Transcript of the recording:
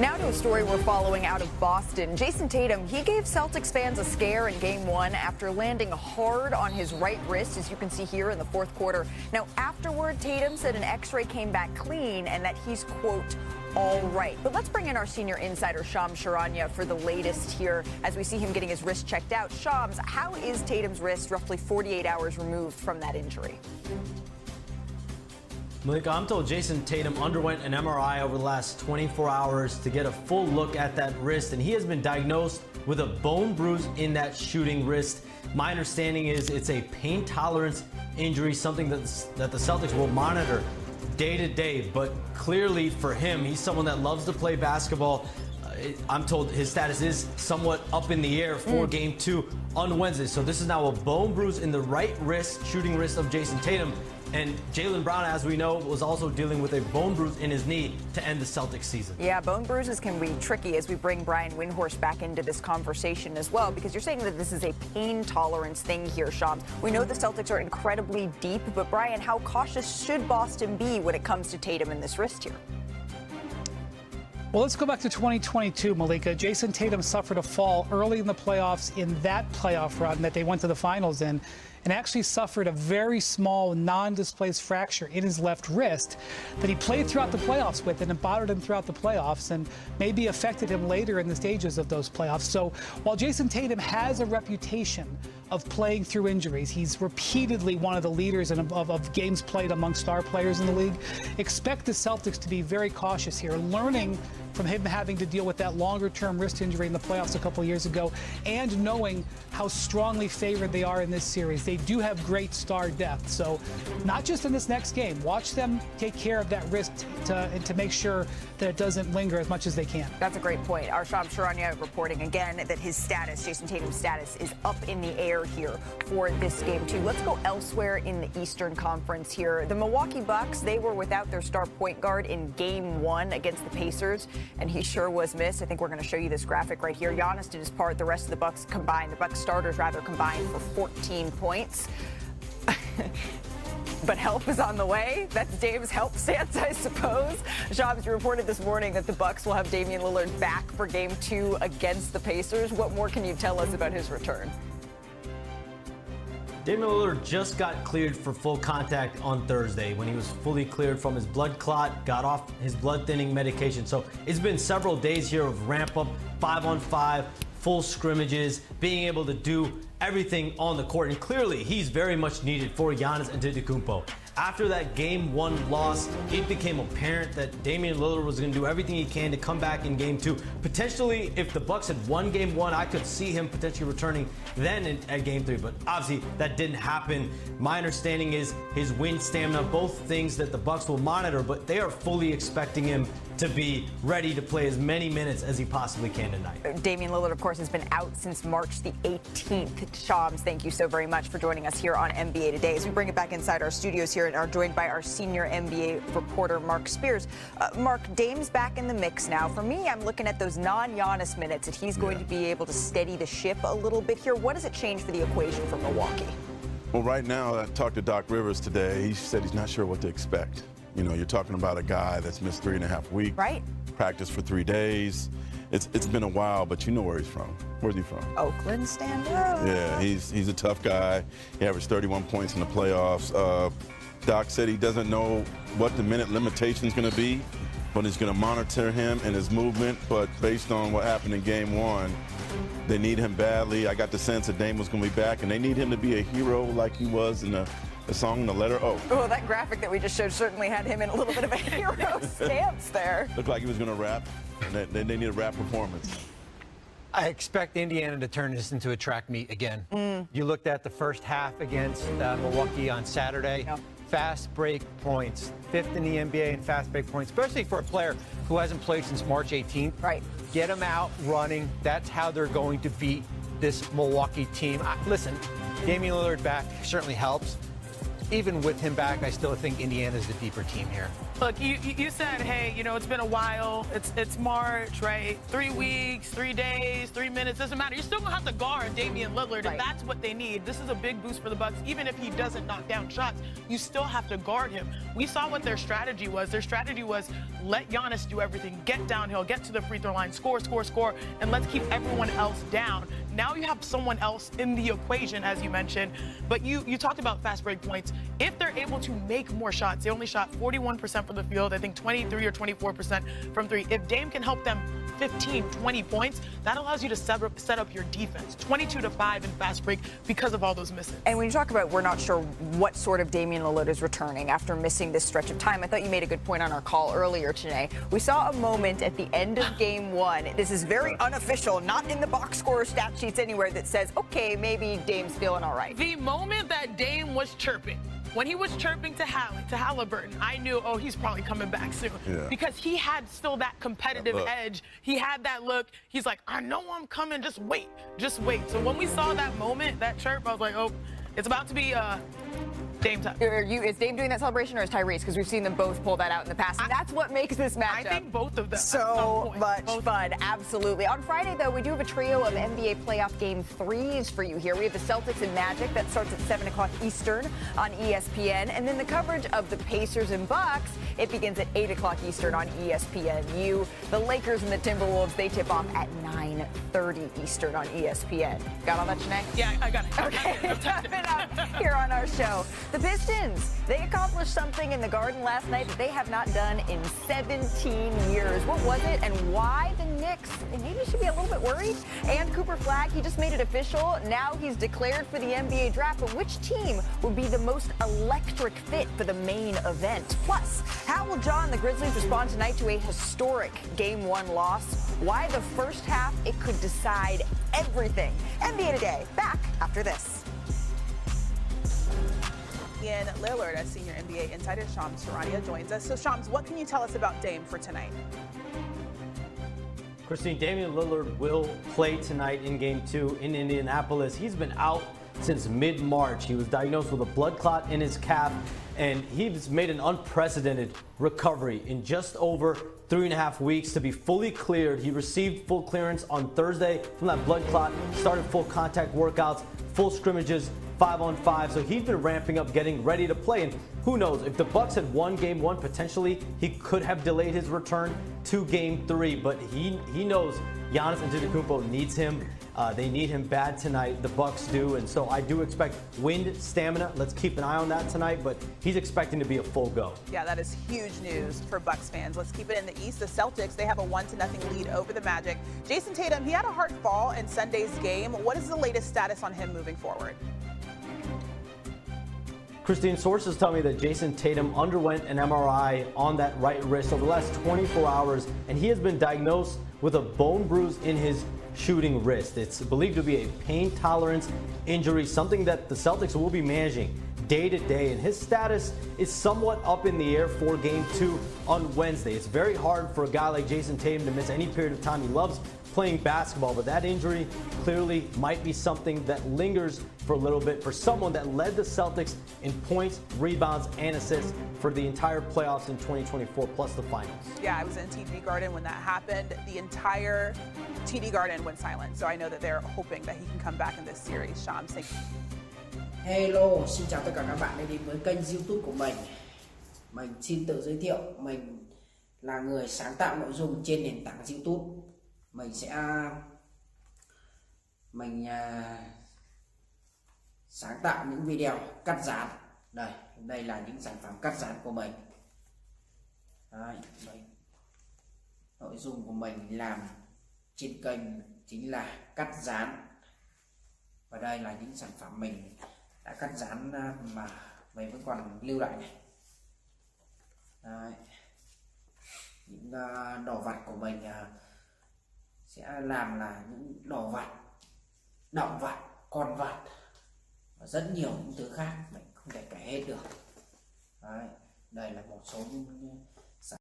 Now to a story we're following out of Boston. Jayson Tatum, he gave Celtics fans a scare in Game 1 after landing hard on his right wrist, as you can see here in the fourth quarter. Now, afterward, Tatum said an X-ray came back clean and that he's, quote, all right. But let's bring in our senior insider, Shams Charania, for the latest here as we see him getting his wrist checked out. Shams, how is Tatum's wrist roughly 48 hours removed from that injury? Malika, I'm told Jayson Tatum underwent an MRI over the last 24 hours to get a full look at that wrist, and he has been diagnosed with a bone bruise in that shooting wrist. My understanding is it's a pain tolerance injury, something that the Celtics will monitor day to day, but clearly for him, he's someone that loves to play basketball. I'm told his status is somewhat up in the air for Game 2 on Wednesday. So this is now a bone bruise in the right wrist, shooting wrist of Jayson Tatum. And Jaylen Brown, as we know, was also dealing with a bone bruise in his knee to end the Celtics season. Yeah, bone bruises can be tricky as we bring Brian Windhorst back into this conversation as well, because you're saying that this is a pain tolerance thing here, Shams. We know the Celtics are incredibly deep, but Brian, how cautious should Boston be when it comes to Tatum and this wrist here? Well, let's go back to 2022, Malika. Jayson Tatum suffered a fall early in the playoffs in that playoff run that they went to the finals in, and actually suffered a very small non-displaced fracture in his left wrist that he played throughout the playoffs with, and it bothered him throughout the playoffs and maybe affected him later in the stages of those playoffs. So while Jayson Tatum has a reputation of playing through injuries, he's repeatedly one of the leaders of games played among star players in the league. Expect the Celtics to be very cautious here, learning from him having to deal with that longer-term wrist injury in the playoffs a couple of years ago, and knowing how strongly favored they are in this series. They do have great star depth, so not just in this next game. Watch them take care of that wrist to make sure that it doesn't linger as much as they can. That's a great point. Our Shams Charania reporting again that his status, Jayson Tatum's status, is up in the air here for this Game 2. Let's go elsewhere in the Eastern Conference here. The Milwaukee Bucks, they were without their star point guard in Game 1 against the Pacers, and he sure was missed. I think we're going to show you this graphic right here. Giannis did his part. The rest of the Bucks combined, the Bucks starters rather, combined for 14 points. But help is on the way. That's Dave's help stance, I suppose. Shams, you reported this morning that the Bucks will have Damian Lillard back for Game 2 against the Pacers. What more can you tell us about his return? Damian Lillard just got cleared for full contact on Thursday when he was fully cleared from his blood clot, got off his blood thinning medication. So it's been several days here of ramp up, 5-on-5, full scrimmages, being able to do everything on the court. And clearly, he's very much needed for Giannis Antetokounmpo. After that Game 1 loss, it became apparent that Damian Lillard was going to do everything he can to come back in Game 2. Potentially, if the Bucks had won Game 1, I could see him potentially returning then at Game 3. But obviously, that didn't happen. My understanding is his wind stamina, both things that the Bucks will monitor, but they are fully expecting him to be ready to play as many minutes as he possibly can tonight. Damian Lillard, of course, has been out since March the 18th. Shams, thank you so very much for joining us here on NBA Today. As we bring it back inside our studios here and are joined by our senior NBA reporter, Mark Spears. Mark, Dame's back in the mix now. For me, I'm looking at those non-Giannis minutes that he's going to be able to steady the ship a little bit here. What does it change for the equation for Milwaukee? Well, right now, I talked to Doc Rivers today. He said he's not sure what to expect. You know, you're talking about a guy that's missed 3.5 weeks. Right. Practiced for 3 days. It's been a while, but you know where he's from. Where's he from? Oakland, stand up. Yeah, he's a tough guy. He averaged 31 points in the playoffs. Doc said he doesn't know what the minute limitation is going to be, but he's going to monitor him and his movement. But based on what happened in Game 1, they need him badly. I got the sense that Dame was going to be back, and they need him to be a hero like he was in the song, The Letter O. Oh, that graphic that we just showed certainly had him in a little bit of a hero stance there. Looked like he was going to rap. They need a rap performance. I expect Indiana to turn this into a track meet again. You looked at the first half against Milwaukee on Saturday. Yep. Fast break points, 5th in the NBA in fast break points, especially for a player who hasn't played since March 18th. Right. Get them out running. That's how they're going to beat this Milwaukee team. Listen, Damian Lillard back certainly helps. Even with him back, I still think Indiana's the deeper team here. Look, you said, hey, you know, it's been a while. It's March, right? 3 weeks, 3 days, 3 minutes, doesn't matter. You're still gonna have to guard Damian Lillard, and that's what they need. This is a big boost for the Bucks. Even if he doesn't knock down shots, you still have to guard him. We saw what their strategy was. Their strategy was let Giannis do everything, get downhill, get to the free throw line, score, score, score, and let's keep everyone else down. Now you have someone else in the equation, as you mentioned, but you talked about fast break points. If they're able to make more shots, they only shot 41% from the field, I think 23 or 24% from three. If Dame can help them 15, 20 points, that allows you to set up your defense. 22-5 in fast break because of all those misses. And when you talk about we're not sure what sort of Damian Lillard is returning after missing this stretch of time, I thought you made a good point on our call earlier today. We saw a moment at the end of game one. This is very unofficial, not in the box score stat sheets anywhere, that says, okay, maybe Dame's feeling all right. The moment that Dame was chirping, when he was chirping to Halliburton, I knew, oh, he's probably coming back soon. Yeah. Because he had still that competitive edge. He had that look. He's like, I know I'm coming. Just wait. Just wait. So when we saw that moment, that chirp, I was like, oh, it's about to be Dame time. Is Dame doing that celebration, or is Tyrese? Because we've seen them both pull that out in the past. And that's what makes this matchup. I think both of them. So much fun. Absolutely. On Friday, though, we do have a trio of NBA playoff game threes for you here. We have the Celtics and Magic. That starts at 7 o'clock Eastern on ESPN. And then the coverage of the Pacers and Bucks, it begins at 8 o'clock Eastern on ESPNU. The Lakers and the Timberwolves, they tip off at 9:30 Eastern on ESPN. Got all that, Janae? Yeah, I got it. Okay. Coming up here on our show, the Pistons, they accomplished something in the Garden last night that they have not done in 17 years. What was it, and why the Knicks maybe should be a little bit worried? And Cooper Flagg, he just made it official. Now he's declared for the NBA draft, but which team would be the most electric fit for the main event? Plus, how will Ja and the Grizzlies respond tonight to a historic Game 1 loss? Why the first half, it could decide everything. NBA Today, back after this. Lillard, as senior NBA insider Shams Charania joins us. So Shams, what can you tell us about Dame for tonight? Christine, Damian Lillard will play tonight in Game 2 in Indianapolis. He's been out since mid-March. He was diagnosed with a blood clot in his calf, and he's made an unprecedented recovery in just over 3.5 weeks to be fully cleared. He received full clearance on Thursday from that blood clot, started full contact workouts, full scrimmages, 5-on-5, so he's been ramping up, getting ready to play. And who knows, if the Bucks had won Game 1, potentially he could have delayed his return to Game 3. But he knows Giannis Antetokounmpo needs him. They need him bad tonight. The Bucks do, and so I do expect wind stamina. Let's keep an eye on that tonight. But he's expecting to be a full go. Yeah, that is huge news for Bucks fans. Let's keep it in the East. The Celtics, they have a 1-0 lead over the Magic. Jayson Tatum, he had a hard fall in Sunday's game. What is the latest status on him moving forward? Christine, sources tell me that Jayson Tatum underwent an MRI on that right wrist over the last 24 hours, and he has been diagnosed with a bone bruise in his shooting wrist. It's believed to be a pain tolerance injury, something that the Celtics will be managing day to day, and his status is somewhat up in the air for Game 2 on Wednesday. It's very hard for a guy like Jayson Tatum to miss any period of time. He loves playing basketball, but that injury clearly might be something that lingers for a little bit for someone that led the Celtics in points, rebounds, and assists for the entire playoffs in 2024 plus the finals. Yeah, I was in TD Garden when that happened. The entire TD Garden went silent, so I know that they're hoping that he can come back in this series. Shams, thank you. Hello, xin chào tất cả các bạn đã đến với kênh YouTube của mình. Mình xin tự giới thiệu, mình là người sáng tạo nội dung trên nền tảng YouTube. Mình sáng tạo những video cắt dán. Đây là những sản phẩm cắt dán của mình. Đây. Nội dung của mình làm trên kênh chính là cắt dán. Và đây là những sản phẩm mình đã cắt dán mà mình vẫn còn lưu lại này. Đấy. Những đồ vật của mình sẽ làm là những đồ vật, động vật, con vật và rất nhiều những thứ khác mình không thể kể hết được. Đấy. Đây là một số những